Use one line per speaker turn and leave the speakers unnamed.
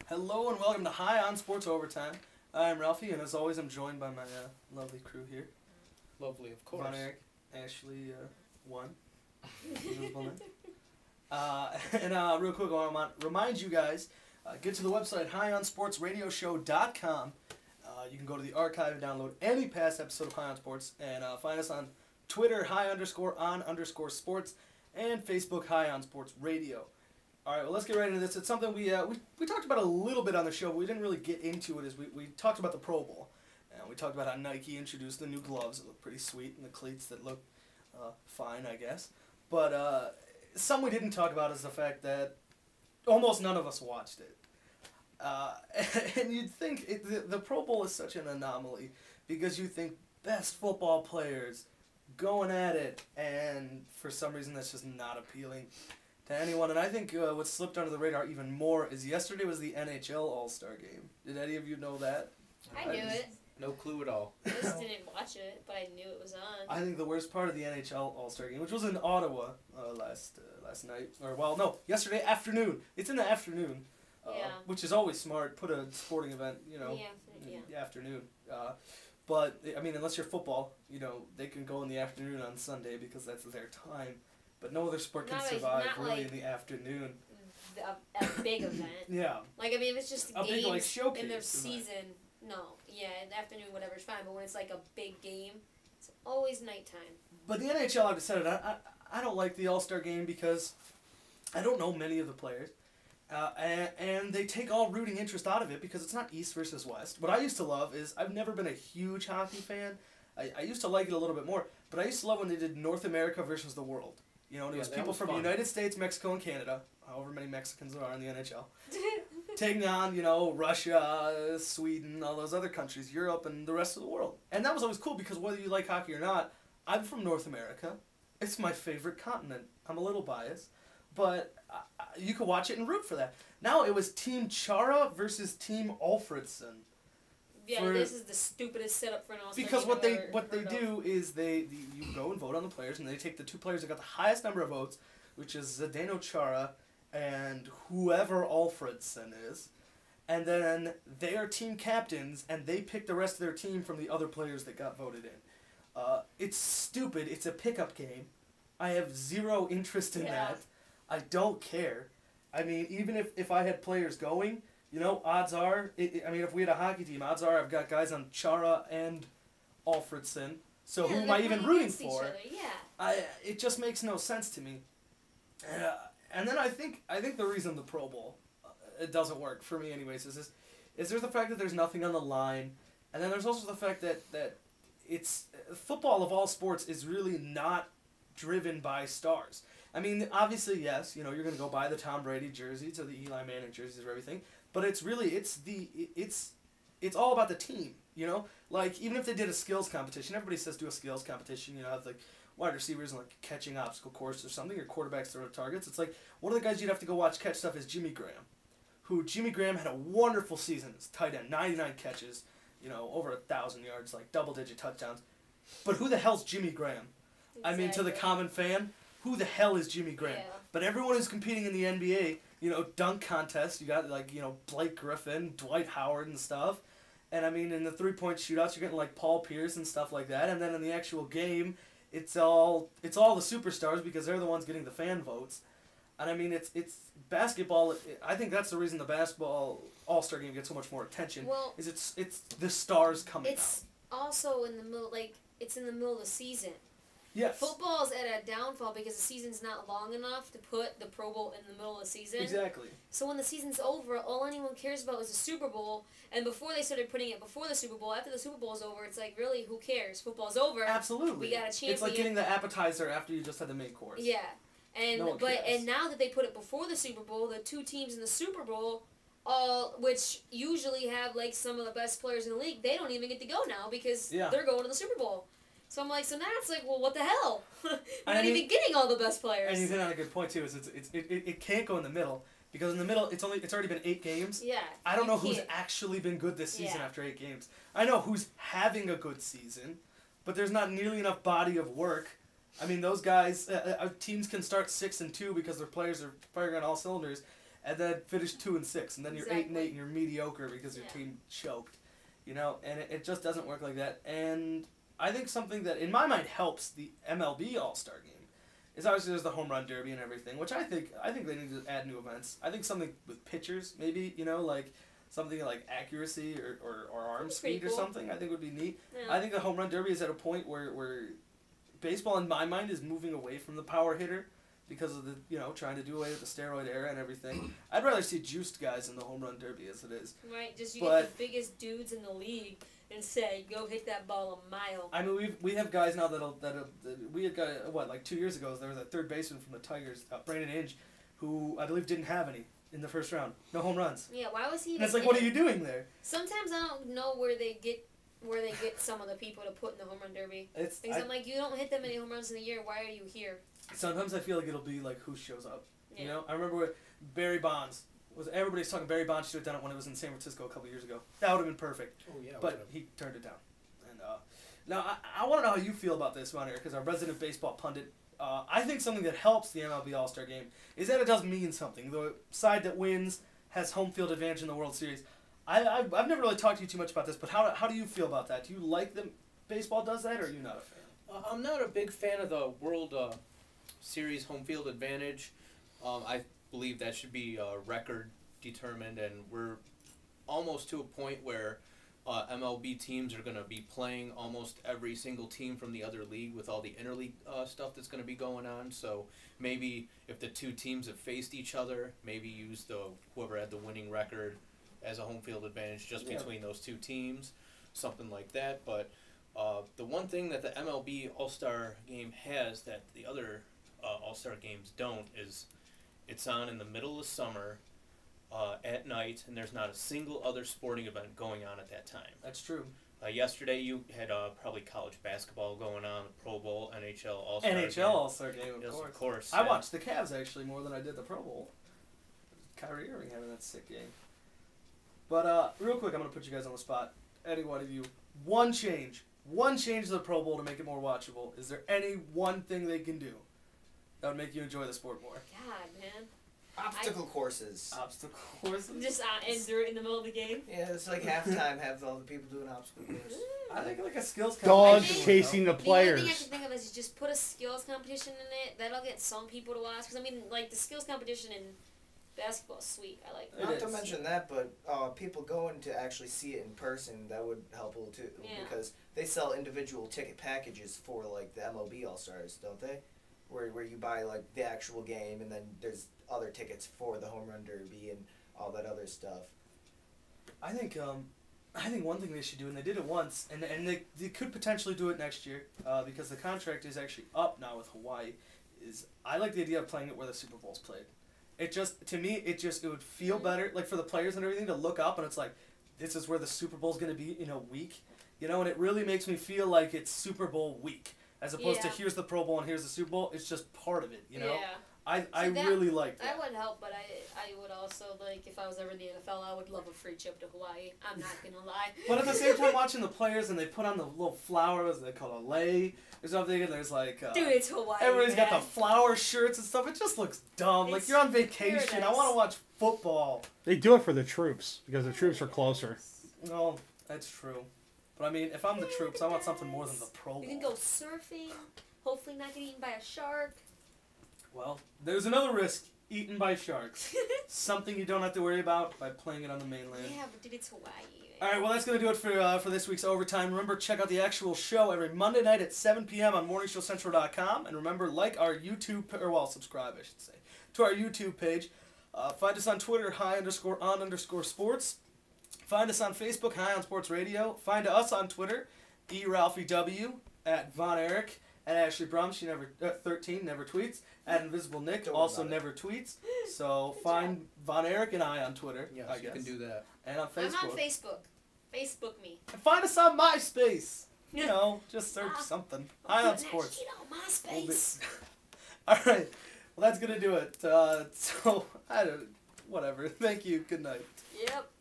Hello and welcome to High on Sports Overtime. I'm Ralphie, and as always, I'm joined by my lovely crew here.
Lovely, of course.
Von Eric, Ashley, one. Real quick, I want to remind you guys, get to the website highonsportsradioshow.com. You can go to the archive and download any past episode of High on Sports, and find us on Twitter, _on_sports, and Facebook, High on Sports Radio. All right, well, let's get right into this. It's something we talked about a little bit on the show, but we didn't really get into it. We talked about the Pro Bowl, and we talked about how Nike introduced the new gloves that look pretty sweet, and the cleats that look fine, I guess. But something we didn't talk about is the fact that almost none of us watched it. And you'd think the Pro Bowl is such an anomaly because you think best football players going at it, and for some reason that's just not appealing to anyone. And I think what slipped under the radar even more is yesterday was the NHL All-Star Game. Did any of you know that?
I knew it.
No clue at all.
I just didn't watch it, but I knew it was on.
I think the worst part of the NHL All-Star Game, which was in Ottawa last night, yesterday afternoon. It's in the afternoon,
Yeah.
which is always smart. Put a sporting event, in the afternoon. But I mean, unless you're football, they can go in the afternoon on Sunday because that's their time. But no other sport can survive really in the afternoon.
A big event.
Yeah.
Like, I mean, if it's just
A
games
big, showcase
in their
event.
season, no. Yeah, in the afternoon, whatever's fine. But when it's like a big game, it's always nighttime.
But the NHL, I've said it, I don't like the All-Star Game because I don't know many of the players. And they take all rooting interest out of it because it's not East versus West. What I used to love is, I've never been a huge hockey fan. I used to like it a little bit more, but I used to love when they did North America versus the world. And it was people from the United States, Mexico, and Canada, however many Mexicans there are in the NHL, taking on, Russia, Sweden, all those other countries, Europe, and the rest of the world. And that was always cool because whether you like hockey or not, I'm from North America. It's my favorite continent. I'm a little biased, but you could watch it and root for that. Now it was Team Chara versus Team Alfredson.
Yeah, this is the stupidest setup for an All-Star
Because
game
what they do is you go and vote on the players, and they take the two players that got the highest number of votes, which is Zdeno Chara and whoever Alfredson is, and then they are team captains, and they pick the rest of their team from the other players that got voted in. It's stupid. It's a pickup game. I have zero interest in that. I don't care. I mean, even if I had players going, odds are, if we had a hockey team, odds are I've got guys on Chara and Alfredson. So who am I even rooting for? It just makes no sense to me. And then I think the reason the Pro Bowl it doesn't work for me anyways is there's the fact that there's nothing on the line, and then there's also the fact that it's football of all sports is really not driven by stars. I mean, obviously, yes, you're going to go buy the Tom Brady jerseys or the Eli Manning jerseys or everything, but it's all about the team, Like, even if they did a skills competition, everybody says do a skills competition, have, like, wide receivers and, like, catching obstacle course or something, or quarterbacks throwing targets. It's like, one of the guys you'd have to go watch catch stuff is Jimmy Graham, Jimmy Graham had a wonderful season as tight end, 99 catches, over 1,000 yards, like, double-digit touchdowns. But who the hell's Jimmy Graham? Exactly. I mean, to the common fan, who the hell is Jimmy Graham? Yeah. But everyone who's competing in the NBA, dunk contest, you got, like, Blake Griffin, Dwight Howard and stuff. And, I mean, in the three-point shootouts, you're getting, like, Paul Pierce and stuff like that. And then in the actual game, it's all the superstars because they're the ones getting the fan votes. And, I mean, it's basketball. I think that's the reason the basketball All-Star Game gets so much more attention.
Well,
it's the stars coming out.
It's also in the middle, it's in the middle of the season.
Yes.
Football's at a downfall because the season's not long enough to put the Pro Bowl in the middle of the season.
Exactly.
So when the season's over, all anyone cares about is the Super Bowl. And before they started putting it before the Super Bowl, after the Super Bowl's over, it's like, really, who cares? Football's over.
Absolutely.
We got a champion.
It's like getting the appetizer after you just had the main course.
Yeah. And
no one cares.
And now that they put it before the Super Bowl, the two teams in the Super Bowl, which usually have like some of the best players in the league, they don't even get to go now because they're going to the Super Bowl. So I'm like, so now it's like, well, what the hell? We're not even getting all the best players.
And you hit on a good point too. Is it can't go in the middle because in the middle it's already been 8 games.
Yeah.
I don't know who's actually been good this season after 8 games. I know who's having a good season, but there's not nearly enough body of work. I mean, those guys, teams can start 6-2 because their players are firing on all cylinders, and then finish 2-6, and then you're 8-8 and you're mediocre because your team choked, and it just doesn't work like that. And I think something that in my mind helps the MLB All-Star Game is obviously there's the home run derby and everything, which I think they need to add new events. I think something with pitchers, maybe, like something like accuracy or arm speed or something, I think would be neat. Yeah. I think the home run derby is at a point where baseball, in my mind, is moving away from the power hitter because of the, trying to do away with the steroid era and everything. I'd rather see juiced guys in the home run derby as it is.
Right, just get the biggest dudes in the league and say, go hit that ball a mile.
I mean, we have guys now we had guy, like 2 years ago, there was a third baseman from the Tigers, Brandon Inge, who I believe didn't have any in the first round. No home runs.
Yeah, why was he?
And it's like, what are you doing there?
Sometimes I don't know where they get some of the people to put in the home run derby. I'm like, you don't hit that many home runs in a year. Why are you here?
Sometimes I feel like it'll be like who shows up. Yeah. I remember with Barry Bonds. Everybody's talking Barry Bonds should have done it when it was in San Francisco a couple years ago. That would have been perfect.
Oh yeah.
But he turned it down. And now I want to know how you feel about this, Ron Eric, because our resident baseball pundit. I think something that helps the MLB All-Star Game is that it does mean something. The side that wins has home field advantage in the World Series. I've never really talked to you too much about this, but how do you feel about that? Do you like that baseball does that, or are you not a fan?
I'm not a big fan of the World Series home field advantage. I believe that should be record determined, and we're almost to a point where MLB teams are going to be playing almost every single team from the other league with all the interleague stuff that's going to be going on. So maybe if the two teams have faced each other, maybe use whoever had the winning record as a home field advantage just between those two teams, something like that. But the one thing that the MLB All-Star Game has that the other All-Star Games don't is it's on in the middle of summer at night, and there's not a single other sporting event going on at that time.
That's true.
Yesterday you had probably college basketball going on, Pro Bowl, NHL All-Star Game.
NHL All-Star Game,
of course.
I watched the Cavs actually more than I did the Pro Bowl. Kyrie Irving having that sick game. But real quick, I'm going to put you guys on the spot. Any one of you, one change to the Pro Bowl to make it more watchable. Is there any one thing they can do that would make you enjoy the sport more?
God, man.
Obstacle courses.
Obstacle courses?
Just enter it in the middle of the game?
Yeah, it's like halftime, have all the people doing obstacle courses.
I think like a skills
competition.
Dogs
chasing the players.
The only thing I can think of is just put a skills competition in it. That'll get some people to watch. Because, I mean, like, the skills competition in basketball is sweet. I like that.
Not to mention that, but people going to actually see it in person, that would help a little too. Yeah. Because they sell individual ticket packages for, like, the MLB All-Stars, don't they? Where you buy, like, the actual game, and then there's other tickets for the home run derby and all that other stuff.
I think one thing they should do, and they did it once, and they could potentially do it next year, because the contract is actually up now with Hawaii, is I like the idea of playing it where the Super Bowl's played. To me, it would feel better, like for the players and everything, to look up and it's like, this is where the Super Bowl's going to be in a week, and it really makes me feel like it's Super Bowl week, as opposed to here's the Pro Bowl and here's the Super Bowl. It's just part of it,
Yeah.
I really like that.
That would help, but I would also, like, if I was ever in the NFL, I would love a free trip to Hawaii. I'm not going to lie.
But at the same time, watching the players, and they put on the little flowers, they call it lei or something, and there's like...
Dude, it's Hawaii,
everybody's got the flower shirts and stuff. It just looks dumb. Like, you're on vacation. Paradise. I want to watch football.
They do it for the troops, because the troops are closer.
No, that's true. But, I mean, if I'm the troops, I want something more than the Pro Bowl.
You can go surfing, hopefully not get eaten by a shark.
Well, there's another risk, eaten by sharks. Something you don't have to worry about by playing it on the mainland.
Yeah, but dude, it's Hawaii.
All right, well, that's going to do it for this week's Overtime. Remember, check out the actual show every Monday night at 7 p.m. on MorningShowCentral.com. And remember, like our YouTube, subscribe, I should say, to our YouTube page. Find us on Twitter, _on_sports. Find us on Facebook, High on Sports Radio. Find us on Twitter, eRalphieW, at Von Erich, at Ashley Brum, she never 13, never tweets. At Invisible Nick, also never tweets. So find Von Erich and I on Twitter.
Yes,
I guess.
You can do that.
And on Facebook.
I'm on Facebook. Facebook me.
And find us on MySpace. Just search something. High on Sports.
MySpace.
All right. Well, that's gonna do it. Whatever. Thank you. Good night.
Yep.